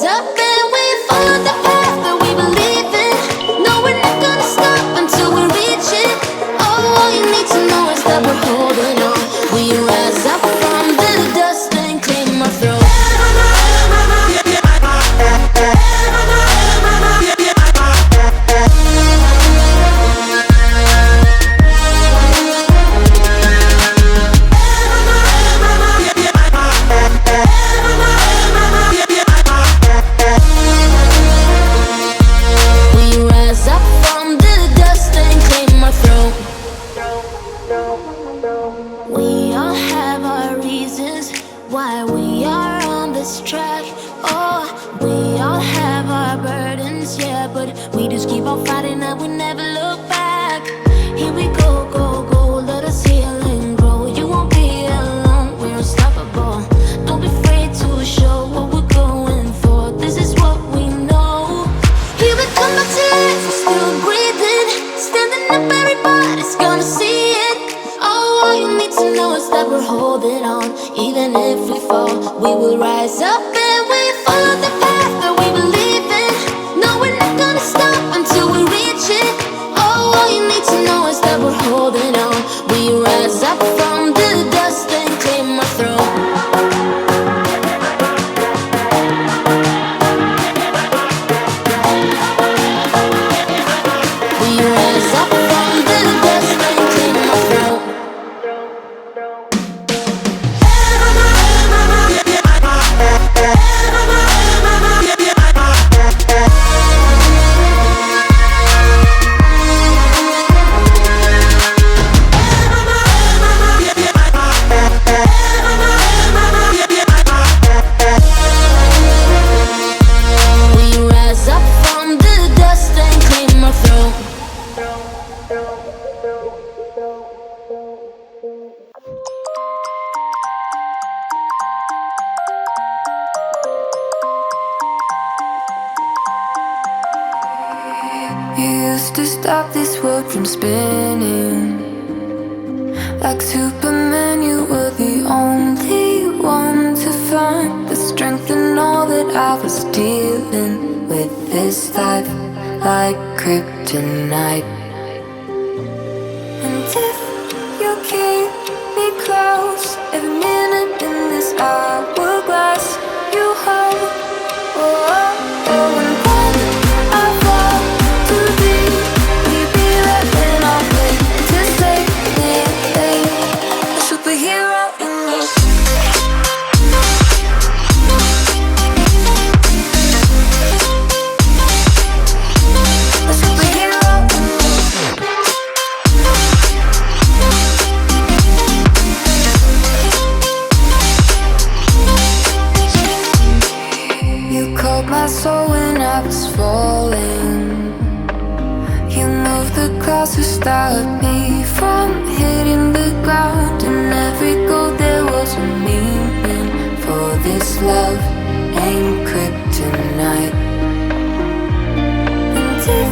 rise up and we follow the path that we believe in. No, we're not gonna stop until we reach it. Oh, all you need to know is that we're holding on. We rise up from the dust and claim our throne. We all have our reasons why we are on this track. Oh, we all have our burdens, yeah, but we just keep on fighting and we never look back. Here we go, go, go, let us heal and grow. You won't be alone, we're unstoppable. Don't be afraid to show what we're going for. This is what we know. Here we come back to life, we're still breathing. Standing up, everybody's gonna see it. Oh, all you need to know is that we're holding on. Even if we fall, we will rise up and we follow the path that we believe in. No, we're not gonna stop until we reach it. Oh, all you need to know is that we're holding on. We rise up from the dust and claim our throne. We rise up from the dust and claim our throne. You used to stop this world from spinning. Like Superman, you were the only one to find the strength in all that I was dealing with this life, like kryptonite. And if you keep me close, every minute in this hourglass you hold. Oh, oh, oh, and when I fall to thee, will you be right when I wait to save me? A superhero in me. A superhero in me. You called my soul when I was falling. You moved the clouds to stop me from hitting the ground. In every goal there was a meaning, for this love ain't kryptonite. And if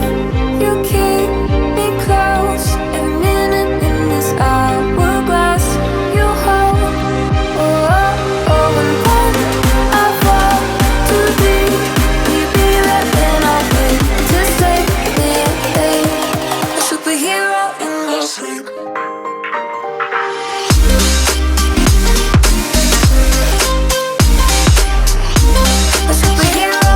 you keep me close, every minute in this hourglass you hold. Oh, oh, oh, and when I fall to thee, will you be right when I wait to save me? A superhero in me. A superhero.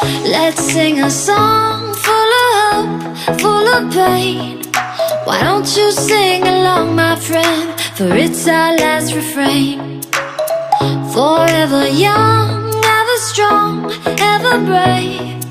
Let's sing a song full of hope, full of pain. Why don't you sing along, my friend? For it's our last refrain. Forever young, ever strong, ever brave.